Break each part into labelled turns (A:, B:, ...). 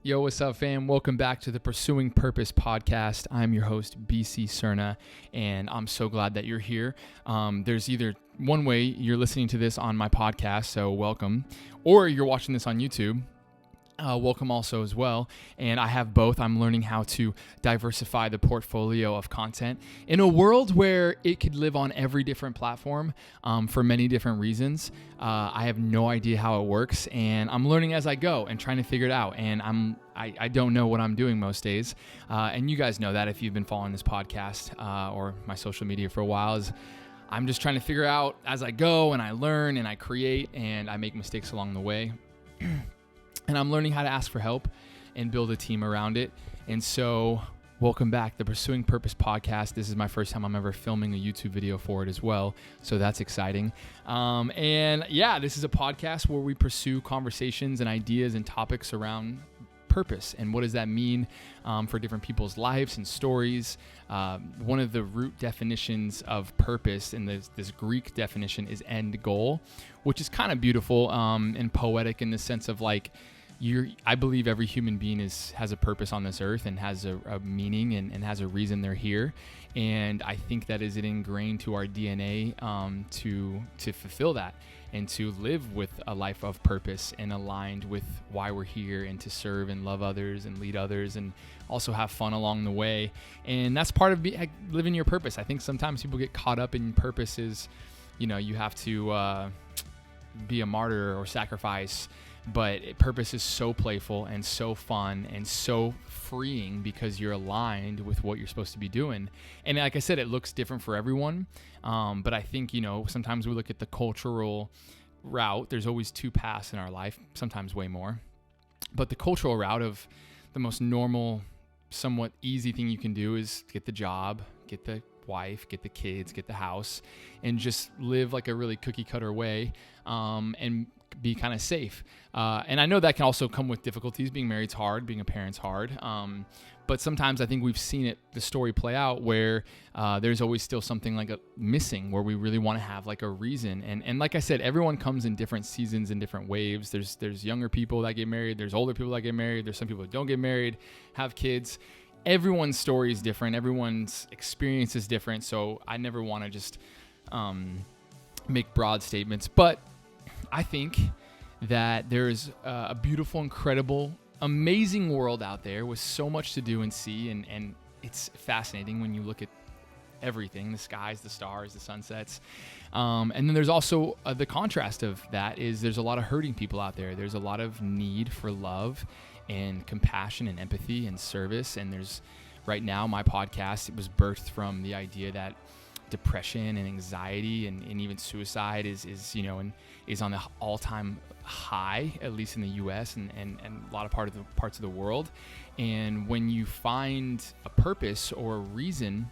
A: Yo, what's up, fam? Welcome back to the Pursuing Purpose podcast. I'm your host, BC Cerna, and I'm so glad that you're here. There's either one way you're listening to this on my podcast, so welcome, or you're watching this on YouTube. Welcome also as well. And I have both. I'm learning how to diversify the portfolio of content in a world where it could live on every different platform for many different reasons. I have no idea how it works, and I'm learning as I go and trying to figure it out. And I don't know what I'm doing most days. And you guys know that if you've been following this podcast or my social media for a while, is I'm just trying to figure out as I go, and I learn and I create and I make mistakes along the way. And I'm learning how to ask for help and build a team around it. And so welcome back, the Pursuing Purpose podcast. This is my first time I'm ever filming a YouTube video for it as well. So that's exciting. This is a podcast where we pursue conversations and ideas and topics around purpose. And what does that mean for different people's lives and stories? One of the root definitions of purpose, and this Greek definition, is end goal, which is kind of beautiful and poetic in the sense of like, I believe every human being has a purpose on this earth and has a meaning and has a reason they're here. And I think that is it ingrained to our DNA to fulfill that and to live with a life of purpose and aligned with why we're here, and to serve and love others and lead others and also have fun along the way. And that's part of living your purpose. I think sometimes people get caught up in purposes. You have to be a martyr or sacrifice. But purpose is so playful and so fun and so freeing because you're aligned with what you're supposed to be doing. And like I said, it looks different for everyone. But I think, sometimes we look at the cultural route. There's always two paths in our life, sometimes way more. But the cultural route of the most normal, somewhat easy thing you can do is get the job, get the wife, get the kids, get the house, and just live like a really cookie cutter way and be kind of safe. And I know that can also come with difficulties. Being married's hard, being a parent's hard. But sometimes I think we've seen the story play out where there's always still something like missing, where we really want to have like a reason. And like I said, everyone comes in different seasons and different waves. There's younger people that get married. There's older people that get married. There's some people that don't get married, have kids. Everyone's story is different. Everyone's experience is different. So I never want to just make broad statements. But I think that there is a beautiful, incredible, amazing world out there with so much to do and see. And it's fascinating when you look at everything, the skies, the stars, the sunsets. And then there's also the contrast of that is there's a lot of hurting people out there. There's a lot of need for love and compassion and empathy and service. And there's right now my podcast, it was birthed from the idea that depression and anxiety and even suicide is on the all-time high, at least in the US and a lot of parts of the world. And when you find a purpose or a reason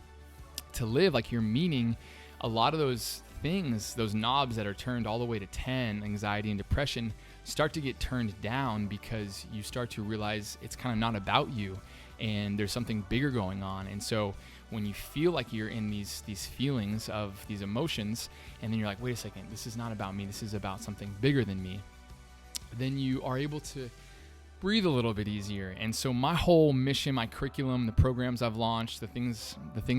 A: to live, like your meaning, a lot of those things, those knobs that are turned all the way to 10, anxiety and depression, start to get turned down because you start to realize it's kind of not about you and there's something bigger going on. And so when you feel like you're in these feelings of these emotions, and then you're like, wait a second, this is not about me, this is about something bigger than me, then you are able to breathe a little bit easier. And so my whole mission, my curriculum, the programs I've launched, the things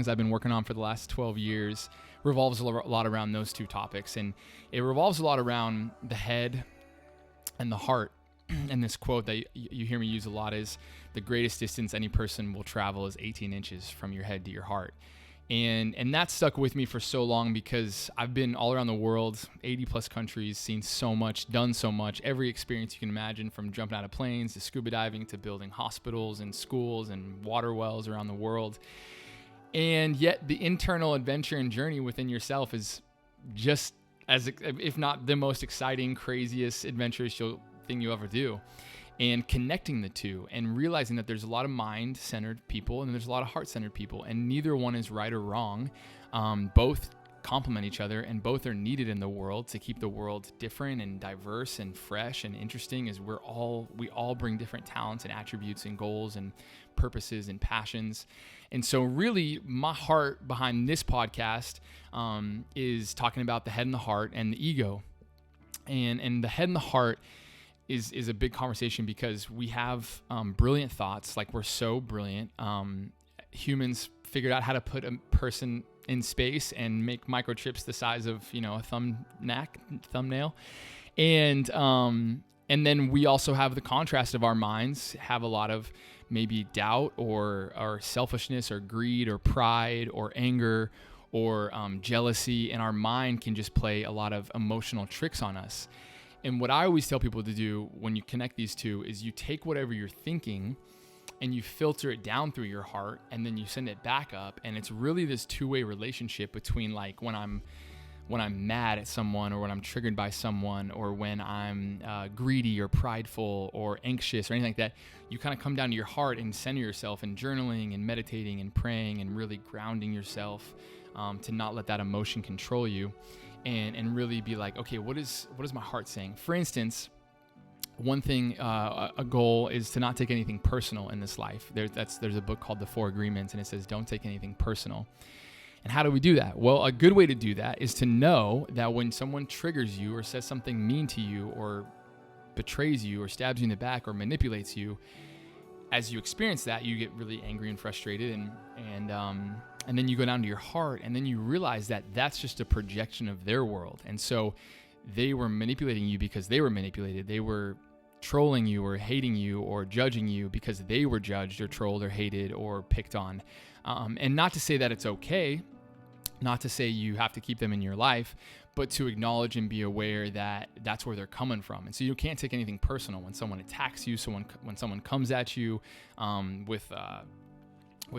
A: I've been working on for the last 12 years revolves a lot around those two topics. And it revolves a lot around the head and the heart. And this quote that you hear me use a lot is, the greatest distance any person will travel is 18 inches from your head to your heart. And that stuck with me for so long because I've been all around the world, 80 plus countries, seen so much, done so much, every experience you can imagine, from jumping out of planes to scuba diving to building hospitals and schools and water wells around the world. And yet the internal adventure and journey within yourself is just as, if not the most exciting, craziest, adventurous thing you'll ever do. And connecting the two and realizing that there's a lot of mind-centered people and there's a lot of heart-centered people, and neither one is right or wrong. Both complement each other, and both are needed in the world to keep the world different and diverse and fresh and interesting, as we all bring different talents and attributes and goals and purposes and passions. And so really my heart behind this podcast is talking about the head and the heart and the ego. And the head and the heart is a big conversation because we have brilliant thoughts. Like, we're so brilliant. Humans figured out how to put a person in space and make microchips the size of, a thumbnail. And then we also have the contrast of our minds have a lot of maybe doubt or selfishness or greed or pride or anger or jealousy, and our mind can just play a lot of emotional tricks on us. And what I always tell people to do when you connect these two is you take whatever you're thinking and you filter it down through your heart, and then you send it back up. And it's really this two-way relationship between, like, when I'm mad at someone, or when I'm triggered by someone, or when I'm greedy or prideful or anxious or anything like that. You kind of come down to your heart and center yourself, and journaling and meditating and praying and really grounding yourself to not let that emotion control you, and really be like, okay, what is my heart saying? For instance, one thing, a goal is to not take anything personal in this life. There's a book called The Four Agreements, and it says don't take anything personal. And how do we do that? Well, a good way to do that is to know that when someone triggers you or says something mean to you or betrays you or stabs you in the back or manipulates you, as you experience that, you get really angry and frustrated, and then you go down to your heart, and then you realize that that's just a projection of their world. And so they were manipulating you because they were manipulated. They were trolling you or hating you or judging you because they were judged or trolled or hated or picked on. And not to say that it's okay, not to say you have to keep them in your life, but to acknowledge and be aware that that's where they're coming from. And so you can't take anything personal when someone attacks you, when someone comes at you with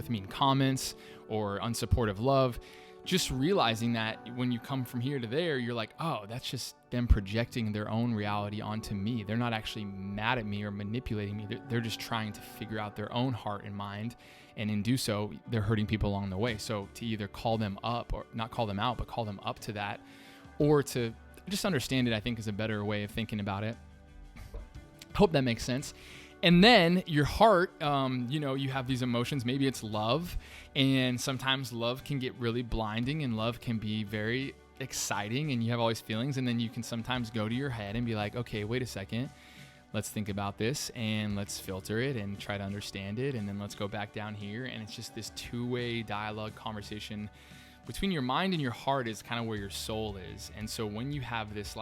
A: mean comments or unsupportive love. Just realizing that when you come from here to there, you're like, oh, that's just them projecting their own reality onto me. They're not actually mad at me or manipulating me. They're just trying to figure out their own heart and mind. And in do so, they're hurting people along the way. So to either call them up, or not call them out, but call them up to that, or to just understand it, I think is a better way of thinking about it. Hope that makes sense. And then your heart, you have these emotions. Maybe it's love, and sometimes love can get really blinding, and love can be very exciting, and you have all these feelings, and then you can sometimes go to your head and be like, okay, wait a second, let's think about this, and let's filter it and try to understand it, and then let's go back down here. And it's just this two-way dialogue conversation between your mind and your heart is kind of where your soul is. And so when you have this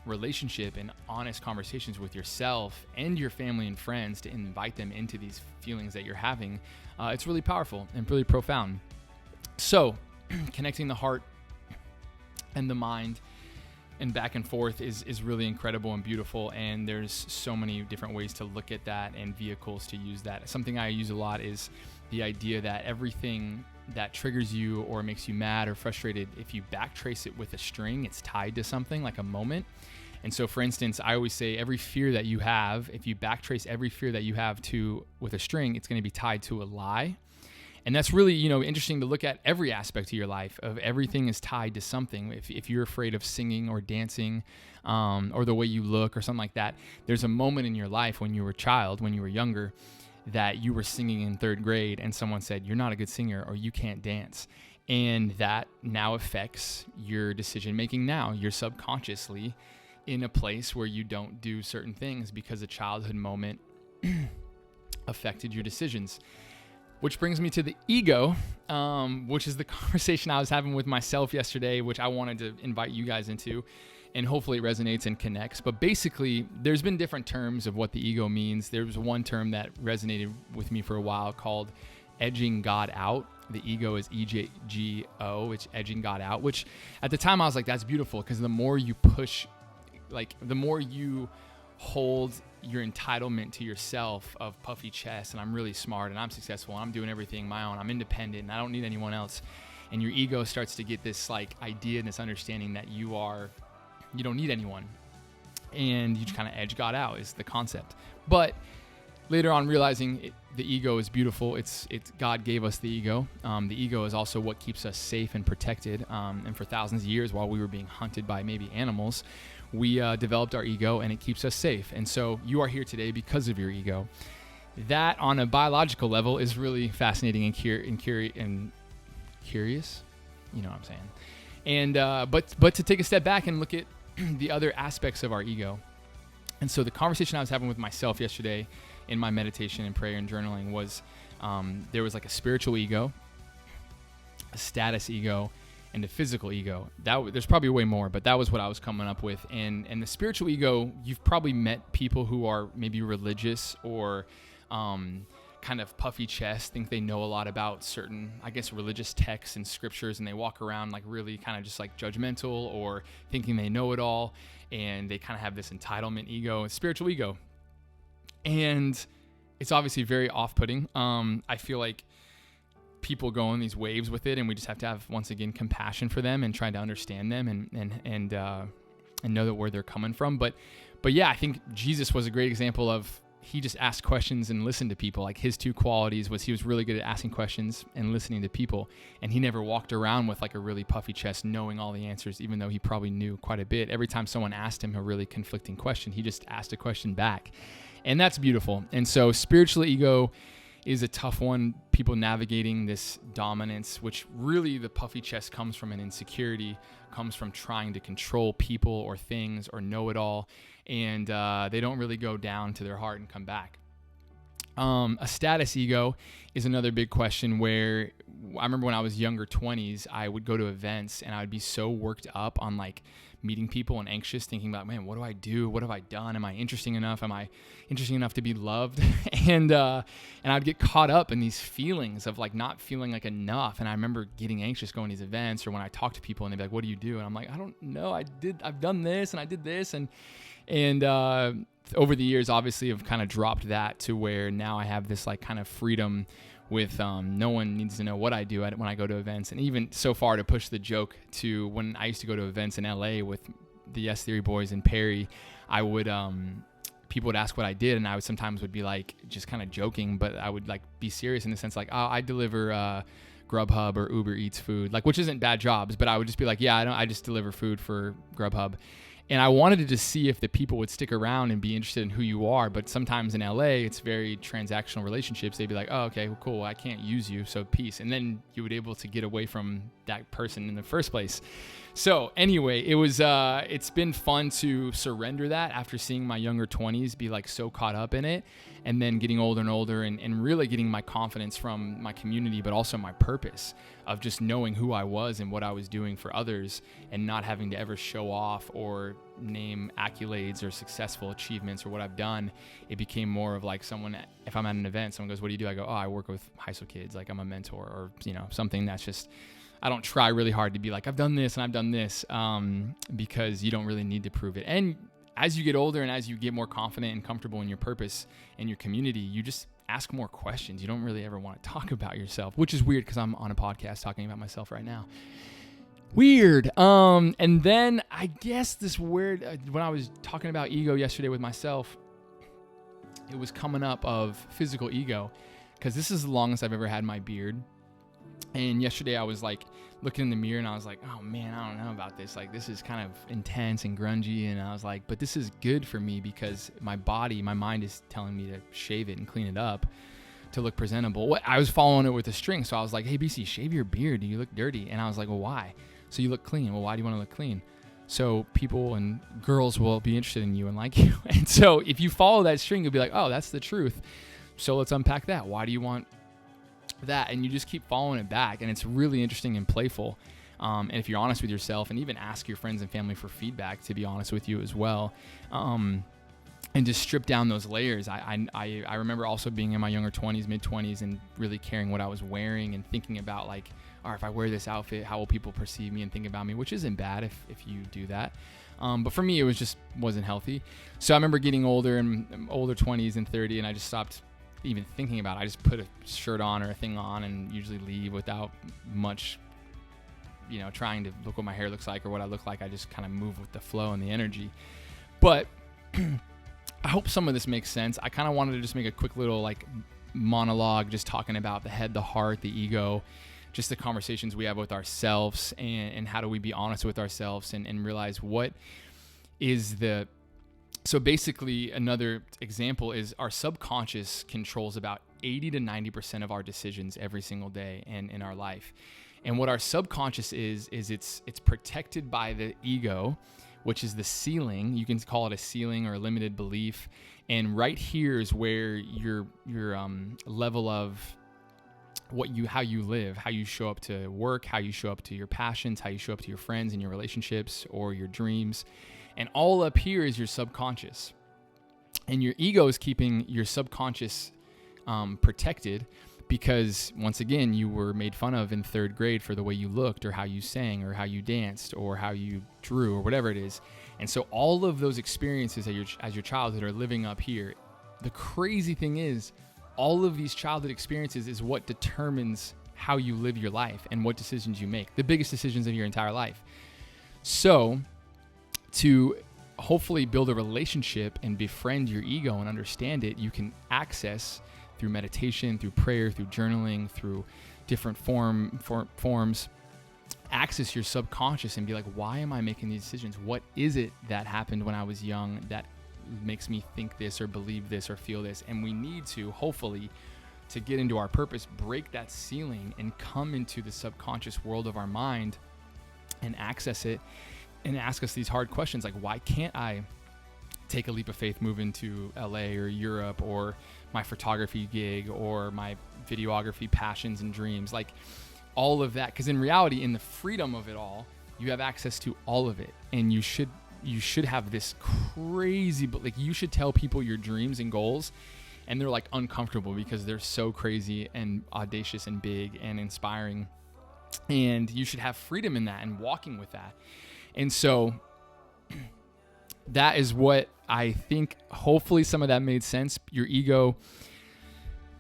A: relationship and honest conversations with yourself and your family and friends to invite them into these feelings that you're having, it's really powerful and really profound. So connecting the heart and the mind and back and forth is really incredible and beautiful. And there's so many different ways to look at that and vehicles to use that. Something I use a lot is the idea that everything that triggers you or makes you mad or frustrated, if you backtrace it with a string, it's tied to something, like a moment. And so, for instance, I always say every fear that you have, if you backtrace every fear that you have with a string, it's going to be tied to a lie. And that's really, interesting to look at every aspect of your life. Of everything is tied to something. If you're afraid of singing or dancing, or the way you look or something like that, there's a moment in your life when you were a child, when you were younger, that you were singing in third grade and someone said, you're not a good singer or you can't dance. And that now affects your decision making now. You're subconsciously in a place where you don't do certain things because a childhood moment affected your decisions. Which brings me to the ego, which is the conversation I was having with myself yesterday, which I wanted to invite you guys into, and hopefully it resonates and connects. But basically, there's been different terms of what the ego means. There was one term that resonated with me for a while called edging God out. The ego is EGO, it's edging God out, which at the time I was like, that's beautiful, because the more you push, the more you hold your entitlement to yourself of puffy chest and I'm really smart and I'm successful and I'm doing everything my own, I'm independent and I don't need anyone else, and your ego starts to get this idea and this understanding that you don't need anyone, and you just kind of edge God out is the concept. But later on, realizing the ego is beautiful. It's God gave us the ego. The ego is also what keeps us safe and protected. And for thousands of years, while we were being hunted by maybe animals, we developed our ego, and it keeps us safe. And so you are here today because of your ego. That, on a biological level, is really fascinating and curious. You know what I'm saying? And but to take a step back and look at the other aspects of our ego. And so the conversation I was having with myself yesterday in my meditation and prayer and journaling was there was like a spiritual ego, a status ego, and a physical ego. There's probably way more, but that was what I was coming up with. And the spiritual ego, you've probably met people who are maybe religious or kind of puffy chest, think they know a lot about certain, I guess, religious texts and scriptures, and they walk around like really kind of just like judgmental or thinking they know it all, and they kind of have this entitlement ego and spiritual ego. And it's obviously very off-putting. I feel like people go on these waves with it, and we just have to have, once again, compassion for them and try to understand them and know that where they're coming from. But yeah, I think Jesus was a great example of, he just asked questions and listened to people. Like his two qualities was he was really good at asking questions and listening to people. And he never walked around with like a really puffy chest knowing all the answers, even though he probably knew quite a bit. Every time someone asked him a really conflicting question, he just asked a question back. And that's beautiful. And so spiritual ego is a tough one. People navigating this dominance, which really the puffy chest comes from an insecurity, comes from trying to control people or things or know it all. And they don't really go down to their heart and come back. A status ego is another big question where I remember when I was younger, 20s, I would go to events and I would be so worked up on like meeting people and anxious, thinking about, man, what do I do? What have I done? Am I interesting enough? Am I interesting enough to be loved? and I'd get caught up in these feelings of like not feeling like enough. And I remember getting anxious going to these events, or when I talk to people and they'd be like, what do you do? And I'm like, I don't know. I've done this and I did this. And over the years, obviously, I've kind of dropped that to where now I have this like kind of freedom with no one needs to know what I do when I go to events. And even so far to push the joke to when I used to go to events in LA with the Yes Theory boys and Perry, I would, people would ask what I did, and I would sometimes would be like just kind of joking, but I would like be serious in the sense like, oh, I deliver Grubhub or Uber Eats food, like, which isn't bad jobs, but I would just be like, yeah, I just deliver food for Grubhub. And I wanted to just see if the people would stick around and be interested in who you are. But sometimes in LA, it's very transactional relationships. They'd be like, oh, okay, well, cool. I can't use you, so peace. And then you would be able to get away from that person in the first place. So anyway, it's been fun to surrender that after seeing my younger 20s be like so caught up in it, and then getting older and older and really getting my confidence from my community, but also my purpose of just knowing who I was and what I was doing for others, and not having to ever show off or name accolades or successful achievements or what I've done. It became more of like someone, if I'm at an event, someone goes, what do you do? I go, oh, I work with high school kids. Like I'm a mentor, or, something that's just, I don't try really hard to be like, I've done this and I've done this, because you don't really need to prove it. And as you get older and as you get more confident and comfortable in your purpose and your community, you just ask more questions. You don't really ever want to talk about yourself, which is weird because I'm on a podcast talking about myself right now. Weird. And then I guess this weird, when I was talking about ego yesterday with myself, it was coming up of physical ego, because this is the longest I've ever had my beard. And yesterday I was like looking in the mirror and I was like, oh man, I don't know about this. Like this is kind of intense and grungy. And I was like, but this is good for me because my mind is telling me to shave it and clean it up to look presentable. I was following it with a string. So I was like, hey BC, shave your beard. You look dirty. And I was like, well, why? So you look clean. Well, why do you want to look clean? So people and girls will be interested in you and like you. And so if you follow that string, you'll be like, oh, that's the truth. So let's unpack that. Why do you want that? And you just keep following it back, and it's really interesting and playful. And if you're honest with yourself, and even ask your friends and family for feedback, to be honest with you as well, and just strip down those layers. I remember also being in my younger 20s, mid 20s, and really caring what I was wearing and thinking about like, all right, if I wear this outfit, how will people perceive me and think about me, which isn't bad if you do that. But for me, it wasn't healthy. So I remember getting older, and older 20s and 30, and I just stopped even thinking about it. I just put a shirt on or a thing on and usually leave without much, trying to look what my hair looks like or what I look like. I just kind of move with the flow and the energy. But I hope some of this makes sense. I kind of wanted to just make a quick little like monologue, just talking about the head, the heart, the ego, just the conversations we have with ourselves, and how do we be honest with ourselves and realize what is the... So basically, another example is our subconscious controls about 80 to 90% of our decisions every single day and in our life. And what our subconscious is it's protected by the ego, which is the ceiling. You can call it a ceiling or a limited belief. And right here is where your level of how you live, how you show up to work, how you show up to your passions, how you show up to your friends and your relationships or your dreams. And all up here is your subconscious. And your ego is keeping your subconscious protected because, once again, you were made fun of in 3rd grade for the way you looked or how you sang or how you danced or how you drew or whatever it is. And so all of those experiences as your childhood are living up here. The crazy thing is, all of these childhood experiences is what determines how you live your life and what decisions you make, the biggest decisions of your entire life. So to hopefully build a relationship and befriend your ego and understand it, you can access through meditation, through prayer, through journaling, through different forms, access your subconscious and be like, why am I making these decisions? What is it that happened when I was young that makes me think this or believe this or feel this? And we need to, hopefully, to get into our purpose, break that ceiling and come into the subconscious world of our mind and access it and ask us these hard questions like, why can't I take a leap of faith, move into LA or Europe or my photography gig or my videography passions and dreams, like all of that? Because in reality, in the freedom of it all, you have access to all of it. And you should have this crazy, but like you should tell people your dreams and goals and they're like uncomfortable because they're so crazy and audacious and big and inspiring. And you should have freedom in that and walking with that. And so that is what I think. Hopefully some of that made sense. Your ego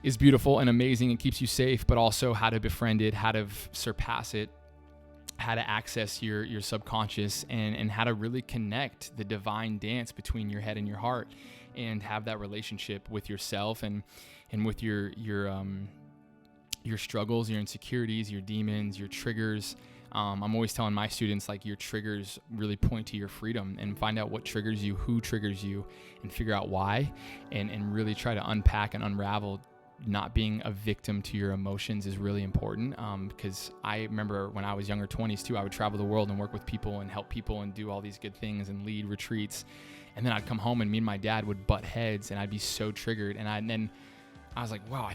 A: is beautiful and amazing and keeps you safe, but also how to befriend it, how to surpass it, how to access your subconscious and how to really connect the divine dance between your head and your heart and have that relationship with yourself and with your struggles, your insecurities, your demons, your triggers. I'm always telling my students, like, your triggers really point to your freedom, and find out what triggers you, who triggers you, and figure out why, and really try to unpack and unravel. Not being a victim to your emotions is really important, because I remember when I was younger, 20s too, I would travel the world and work with people and help people and do all these good things and lead retreats. And then I'd come home and me and my dad would butt heads and I'd be so triggered. And then I was like, wow,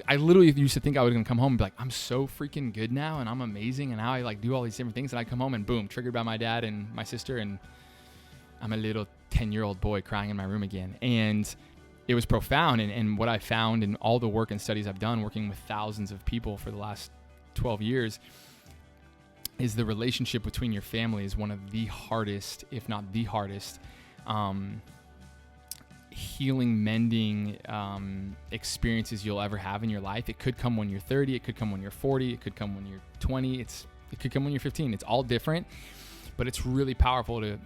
A: I literally used to think I was going to come home and be like, I'm so freaking good now and I'm amazing and now I like do all these different things. And I'd come home and boom, triggered by my dad and my sister, and I'm a little 10-year-old boy crying in my room again. And it was profound. And what I found in all the work and studies I've done working with thousands of people for the last 12 years is the relationship between your family is one of the hardest, if not the hardest, healing, mending experiences you'll ever have in your life. It could come when you're 30, it could come when you're 40, it could come when you're 20, it could come when you're 15. It's all different, but it's really powerful to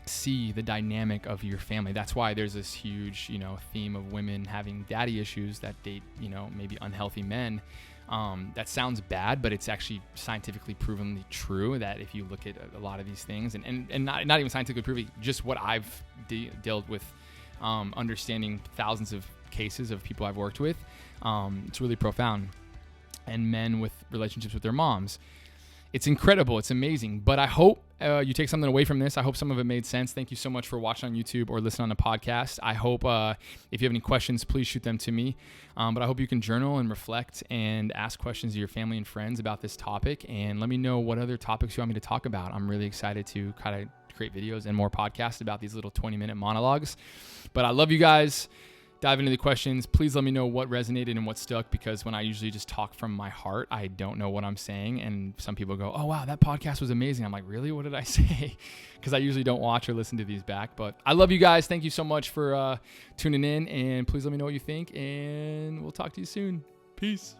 A: see the dynamic of your family. That's why there's this huge, theme of women having daddy issues that date, maybe unhealthy men. That sounds bad, but it's actually scientifically provenly true that if you look at a lot of these things and not even scientifically proven, just what I've dealt with, understanding thousands of cases of people I've worked with, it's really profound. And men with relationships with their moms. It's incredible. It's amazing. But I hope you take something away from this. I hope some of it made sense. Thank you so much for watching on YouTube or listening on the podcast. I hope if you have any questions, please shoot them to me. But I hope you can journal and reflect and ask questions to your family and friends about this topic. And let me know what other topics you want me to talk about. I'm really excited to kind of create videos and more podcasts about these little 20-minute monologues. But I love you guys. Dive into the questions. Please let me know what resonated and what stuck, because when I usually just talk from my heart, I don't know what I'm saying. And some people go, oh, wow, that podcast was amazing. I'm like, really? What did I say? Because I usually don't watch or listen to these back. But I love you guys. Thank you so much for tuning in. And please let me know what you think. And we'll talk to you soon. Peace.